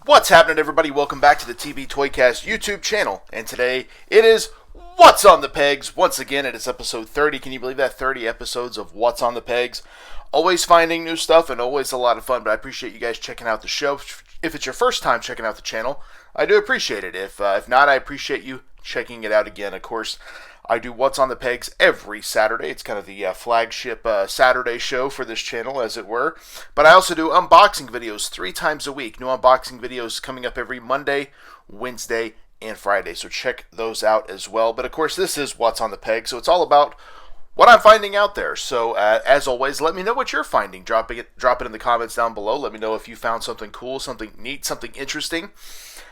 What's happening, everybody? Welcome back to the TB Toycast YouTube channel. And today it is What's on the Pegs. Once again, it is episode 30. Can you believe that? 30 episodes of What's on the Pegs. Always finding new stuff and always a lot of fun, but I appreciate you guys checking out the show. If it's your first time checking out the channel, I do appreciate it. If not, I appreciate you checking it out again. Of course, I do What's on the Pegs every Saturday. It's kind of the flagship Saturday show for this channel, as it were. But I also do unboxing videos 3 times a week. New unboxing videos coming up every Monday, Wednesday, and Friday. So check those out as well. But of course, this is What's on the Pegs, so it's all about what I'm finding out there. So as always, let me know what you're finding. Drop it in the comments down below. Let me know if you found something cool, something neat, something interesting.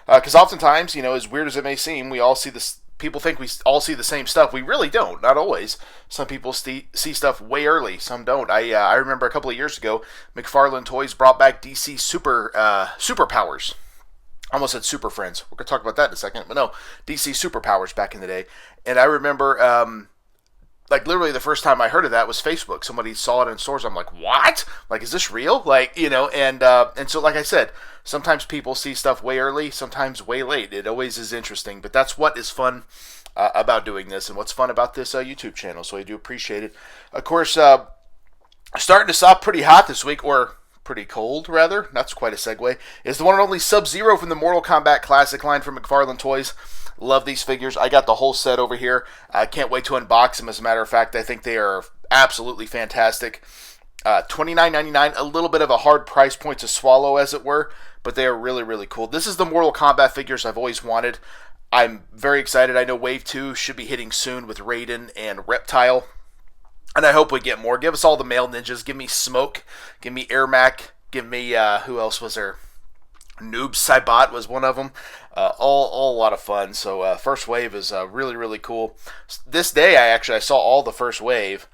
Because oftentimes, as weird as it may seem, we all see this. People think we all see the same stuff. We really don't. Not always. Some people see stuff way early. Some don't. I remember a couple of years ago, McFarlane Toys brought back DC Superpowers. I almost said Super Friends. We're going to talk about that in a second. But no, DC Superpowers back in the day. And I remember, literally the first time I heard of that was Facebook. Somebody saw it in stores. I'm like, what? Like, is this real? And so, like I said, sometimes people see stuff way early, sometimes way late. It always is interesting, but that's what is fun about doing this and what's fun about this YouTube channel, so I do appreciate it. Of course, starting us off pretty hot this week, or pretty cold, rather. That's quite a segue. Is the one and only Sub-Zero from the Mortal Kombat Classic line from McFarlane Toys. Love these figures. I got the whole set over here. I can't wait to unbox them. As a matter of fact, I think they are absolutely fantastic. $29.99, a little bit of a hard price point to swallow, as it were, but they are really, really cool. This is the Mortal Kombat figures I've always wanted. I'm very excited. I know Wave 2 should be hitting soon with Raiden and Reptile, and I hope we get more. Give us all the male ninjas. Give me Smoke. Give me Ermac. Give me, who else was there? Noob Saibot was one of them. All a lot of fun. So first wave is really, really cool. This day, I saw all the first wave,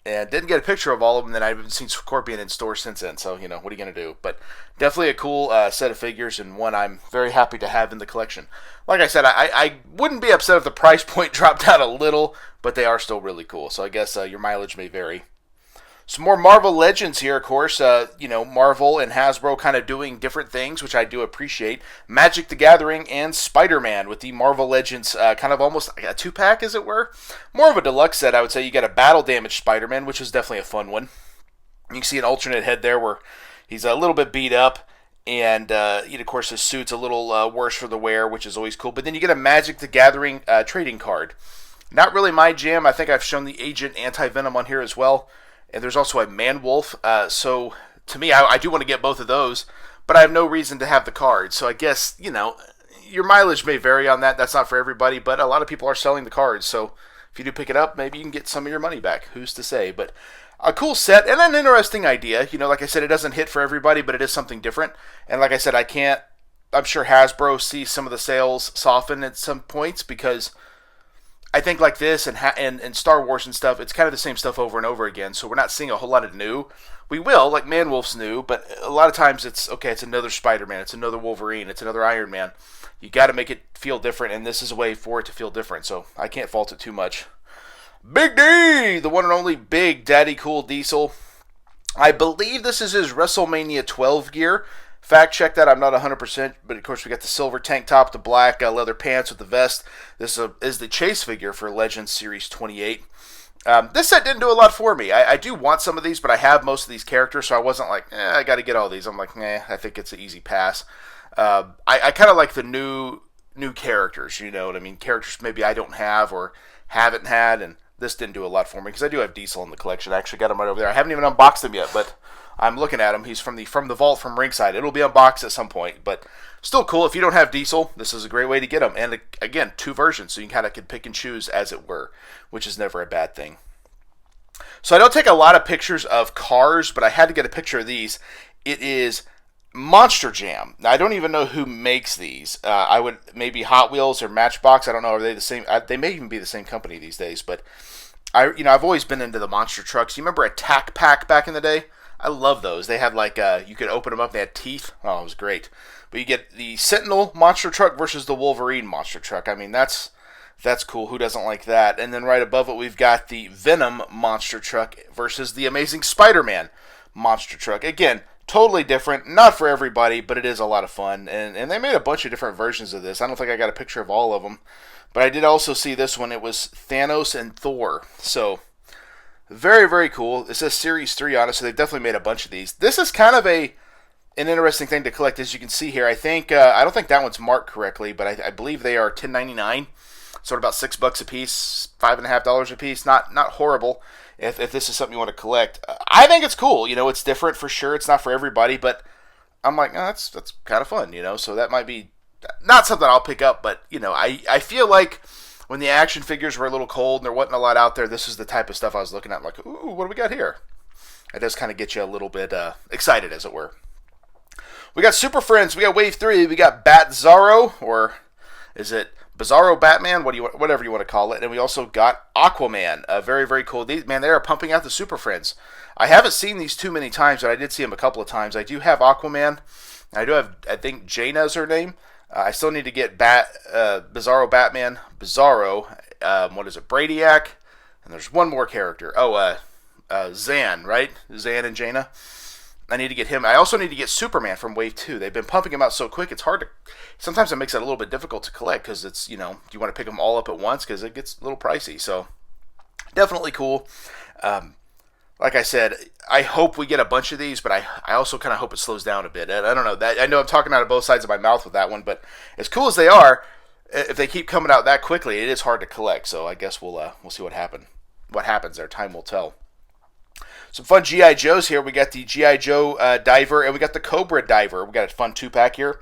and didn't get a picture of all of them. Then I haven't seen Scorpion in store since then. So, what are you going to do? But definitely a cool set of figures, and one I'm very happy to have in the collection. Like I said, I wouldn't be upset if the price point dropped down a little, but they are still really cool. So I guess your mileage may vary. Some more Marvel Legends here, of course. Marvel and Hasbro kind of doing different things, which I do appreciate. Magic the Gathering and Spider-Man with the Marvel Legends, kind of almost like a 2-pack, as it were. More of a deluxe set, I would say. You got a Battle Damage Spider-Man, which is definitely a fun one. You can see an alternate head there where he's a little bit beat up. And, of course, his suit's a little worse for the wear, which is always cool. But then you get a Magic the Gathering trading card. Not really my jam. I think I've shown the Agent Anti-Venom on here as well. And there's also a Man-Wolf. So, to me, I do want to get both of those. But I have no reason to have the card. So, I guess, your mileage may vary on that. That's not for everybody. But a lot of people are selling the cards. So, if you do pick it up, maybe you can get some of your money back. Who's to say? But a cool set and an interesting idea. Like I said, it doesn't hit for everybody, but it is something different. And like I said, I'm sure Hasbro sees some of the sales soften at some points, because I think like this and Star Wars and stuff, it's kind of the same stuff over and over again, so we're not seeing a whole lot of new. We will, like Man-Wolf's new, but a lot of times it's another Spider-Man, it's another Wolverine, it's another Iron Man. You got to make it feel different, and this is a way for it to feel different, so I can't fault it too much. Big D, the one and only Big Daddy Cool Diesel. I believe this is his WrestleMania 12 gear. Fact check that, I'm not 100%, but of course we got the silver tank top, the black leather pants with the vest. This is the chase figure for Legends Series 28. This set didn't do a lot for me. I do want some of these, but I have most of these characters, so I wasn't like, I got to get all these. I'm like, I think it's an easy pass. I kind of like the new characters, you know what I mean? Characters maybe I don't have or haven't had, and this didn't do a lot for me, because I do have Diesel in the collection. I actually got him right over there. I haven't even unboxed him yet, but I'm looking at him. He's from the vault from Ringside. It'll be unboxed at some point, but still cool. If you don't have Diesel, this is a great way to get him. And again, 2 versions, so you kind of can pick and choose, as it were, which is never a bad thing. So I don't take a lot of pictures of cars, but I had to get a picture of these. It is Monster Jam. Now, I don't even know who makes these. I would maybe Hot Wheels or Matchbox. I don't know. Are they the same? They may even be the same company these days. But I've always been into the monster trucks. You remember Attack Pack back in the day? I love those. They had you could open them up. They had teeth. Oh, it was great. But you get the Sentinel monster truck versus the Wolverine monster truck. I mean, that's cool. Who doesn't like that? And then right above it, we've got the Venom monster truck versus the Amazing Spider-Man monster truck. Again, Totally different, not for everybody, but it is a lot of fun. And they made a bunch of different versions of this. I don't think I got a picture of all of them, but I did also see this one. It was Thanos and Thor. So very, very cool. It says Series 3 on it, so they've definitely made a bunch of these. This is kind of an interesting thing to collect, as you can see here. I think I don't think that one's marked correctly, but I believe they are $10.99, so about $6 a piece, $5.50 a piece. Not horrible. If this is something you want to collect, I think it's cool. It's different for sure. It's not for everybody, but I'm like, that's kind of fun. So that might be not something I'll pick up, but I feel like when the action figures were a little cold and there wasn't a lot out there, this is the type of stuff I was looking at. I'm like, ooh, what do we got here? It does kind of get you a little bit excited, as it were. We got Super Friends. We got Wave 3. We got Bat-Zaro, or is it Bizarro Batman? Whatever you want to call it. And we also got Aquaman. Very, very cool. They are pumping out the Super Friends. I haven't seen these too many times, but I did see them a couple of times. I do have Aquaman. I do have, I think, Jaina is her name. I still need to get Bizarro Batman. Bizarro. What is it? Brainiac. And there's one more character. Zan, right? Zan and Jaina. I need to get him. I also need to get Superman from Wave 2. They've been pumping him out so quick, it's hard to... Sometimes it makes it a little bit difficult to collect, because it's, do you want to pick them all up at once? Because it gets a little pricey. So, definitely cool. Like I said, I hope we get a bunch of these, but I also kind of hope it slows down a bit. I don't know. I know I'm talking out of both sides of my mouth with that one, but as cool as they are, if they keep coming out that quickly, it is hard to collect. So I guess we'll see what happens there. Time will tell. Some fun G.I. Joes here. We got the G.I. Joe Diver, and we got the Cobra Diver. We got a fun 2-pack here.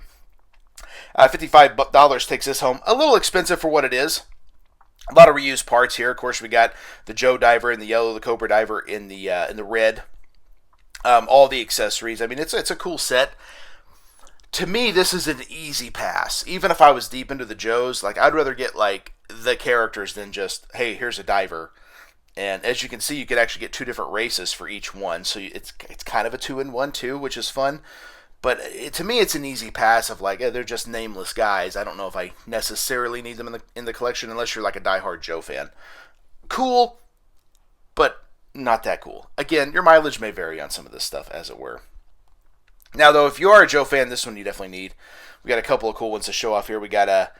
$55 takes this home. A little expensive for what it is. A lot of reused parts here. Of course, we got the Joe Diver in the yellow, the Cobra Diver in the red. All the accessories. I mean, it's a cool set. To me, this is an easy pass. Even if I was deep into the Joes, I'd rather get the characters than just, hey, here's a diver. And as you can see, you could actually get 2 different races for each one. So it's kind of a 2-in-1 too, which is fun. But to me, it's an easy pass of they're just nameless guys. I don't know if I necessarily need them in the collection unless you're a diehard Joe fan. Cool, but not that cool. Again, your mileage may vary on some of this stuff, as it were. Now, though, if you are a Joe fan, this one you definitely need. We got a couple of cool ones to show off here. We got a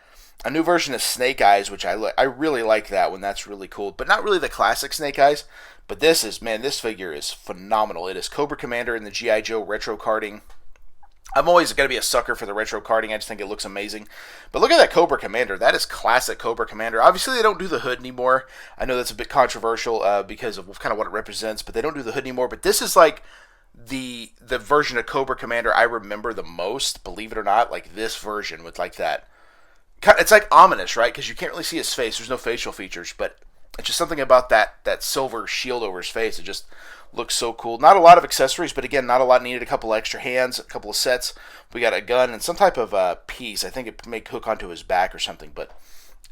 new version of Snake Eyes, which I really like that one. That's really cool. But not really the classic Snake Eyes. But this figure is phenomenal. It is Cobra Commander in the G.I. Joe retro carding. I'm always going to be a sucker for the retro carding. I just think it looks amazing. But look at that Cobra Commander. That is classic Cobra Commander. Obviously, they don't do the hood anymore. I know that's a bit controversial because of kind of what it represents, but they don't do the hood anymore. But this is the version of Cobra Commander I remember the most, believe it or not. This version with that. It's ominous, right? Because you can't really see his face. There's no facial features, but it's just something about that silver shield over his face. It just looks so cool. Not a lot of accessories, but again, not a lot needed. A couple extra hands, a couple of sets. We got a gun and some type of piece. I think it may hook onto his back or something, but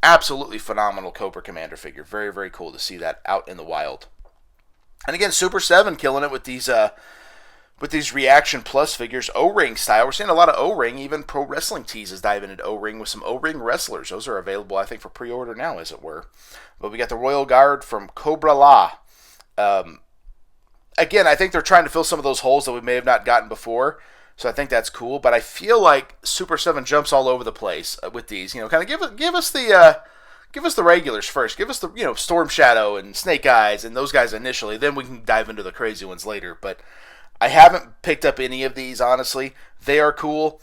absolutely phenomenal Cobra Commander figure. Very, very cool to see that out in the wild. And again, Super 7 killing it with these Reaction Plus figures, O-Ring style. We're seeing a lot of O-Ring. Even Pro Wrestling Tees is diving into O-Ring with some O-Ring wrestlers. Those are available, I think, for pre-order now, as it were. But we got the Royal Guard from Cobra La. Again, I think they're trying to fill some of those holes that we may have not gotten before. So I think that's cool. But I feel like Super 7 jumps all over the place with these. Kind of give us the regulars first. Give us the Storm Shadow and Snake Eyes and those guys initially. Then we can dive into the crazy ones later. But I haven't picked up any of these, honestly. They are cool.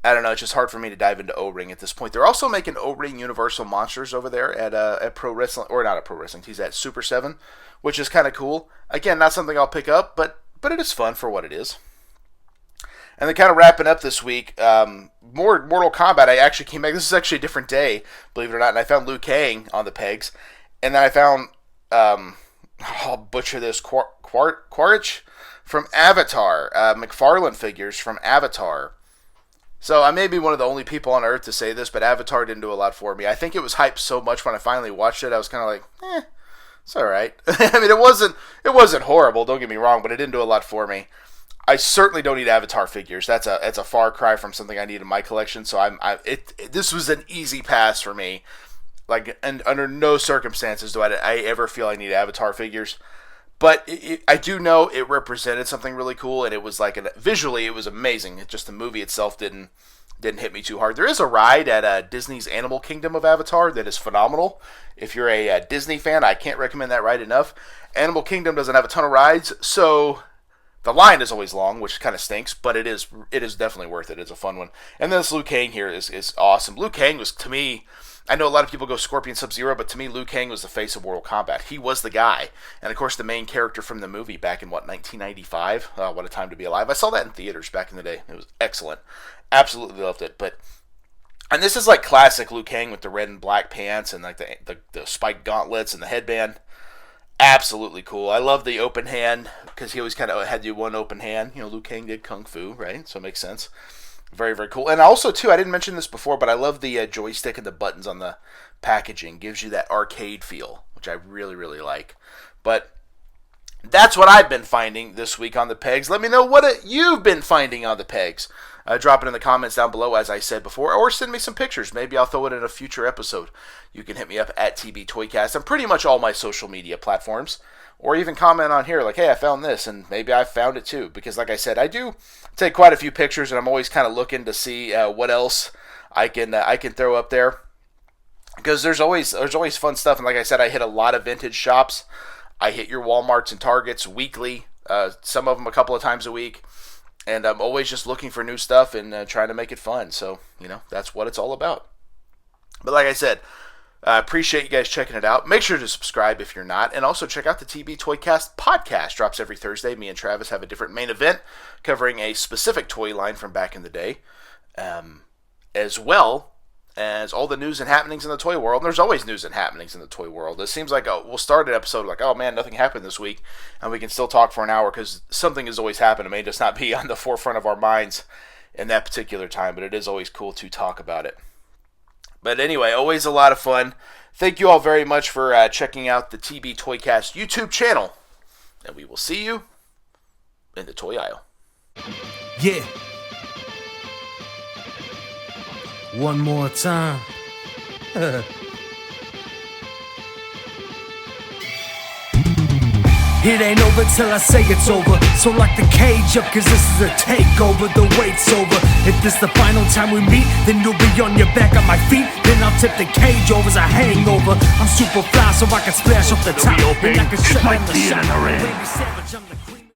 I don't know. It's just hard for me to dive into O-Ring at this point. They're also making O-Ring Universal Monsters over there at Pro Wrestling, or not at Pro Wrestling. He's at Super 7, which is kind of cool. Again, not something I'll pick up, but it is fun for what it is. And then kind of wrapping up this week, more Mortal Kombat. I actually came back. This is actually a different day, believe it or not, and I found Liu Kang on the pegs. And then I found, I'll butcher this, Quaritch from Avatar, McFarlane figures from Avatar. So I may be one of the only people on Earth to say this, but Avatar didn't do a lot for me. I think it was hyped so much when I finally watched it, I was kind of like, it's all right. I mean, it wasn't horrible, don't get me wrong, but it didn't do a lot for me. I certainly don't need Avatar figures. That's a far cry from something I need in my collection. So this was an easy pass for me. And under no circumstances do I ever feel I need Avatar figures. But I do know it represented something really cool, and it was like visually it was amazing. Just the movie itself didn't hit me too hard. There is a ride at Disney's Animal Kingdom of Avatar that is phenomenal. If you're a Disney fan, I can't recommend that ride enough. Animal Kingdom doesn't have a ton of rides, so the line is always long, which kind of stinks, but it is definitely worth it. It's a fun one. And then this Liu Kang here is awesome. Liu Kang was, to me, I know a lot of people go Scorpion Sub-Zero, but to me, Liu Kang was the face of Mortal Kombat. He was the guy. And, of course, the main character from the movie back in, 1995? What a time to be alive. I saw that in theaters back in the day. It was excellent. Absolutely loved it. And this is like classic Liu Kang with the red and black pants and like the spiked gauntlets and the headband. Absolutely cool. I love the open hand because he always kind of had the one open hand. Liu Kang did Kung Fu, right? So it makes sense. Very, very cool. And also, too, I didn't mention this before, but I love the joystick and the buttons on the packaging. Gives you that arcade feel, which I really, really like. But that's what I've been finding this week on the pegs. Let me know what you've been finding on the pegs. Drop it in the comments down below, as I said before, or send me some pictures. Maybe I'll throw it in a future episode. You can hit me up at TB Toycast on pretty much all my social media platforms, or even comment on here like, hey, I found this, and maybe I found it too. Because like I said, I do take quite a few pictures, and I'm always kind of looking to see what else I can throw up there. Because there's always fun stuff, and like I said, I hit a lot of vintage shops. I hit your Walmarts and Targets weekly, some of them a couple of times a week. And I'm always just looking for new stuff and trying to make it fun. So, that's what it's all about. But like I said, I appreciate you guys checking it out. Make sure to subscribe if you're not. And also check out the TB Toycast podcast. Drops every Thursday. Me and Travis have a different main event covering a specific toy line from back in the day. As well as all the news and happenings in the toy world. And there's always news and happenings in the toy world. It seems like we'll start an episode like, oh man, nothing happened this week, and we can still talk for an hour because something has always happened. It may just not be on the forefront of our minds in that particular time, but it is always cool to talk about it. But anyway, always a lot of fun. Thank you all very much for checking out the TB Toycast YouTube channel, and we will see you in the toy aisle. Yeah. One more time. It ain't over till I say it's over. So lock the cage up, cause this is a takeover. The wait's over. If this the final time we meet, then you'll be on your back on my feet. Then I'll tip the cage over as a hangover. I'm super fly so I can splash off the top. And I can shut down the shot.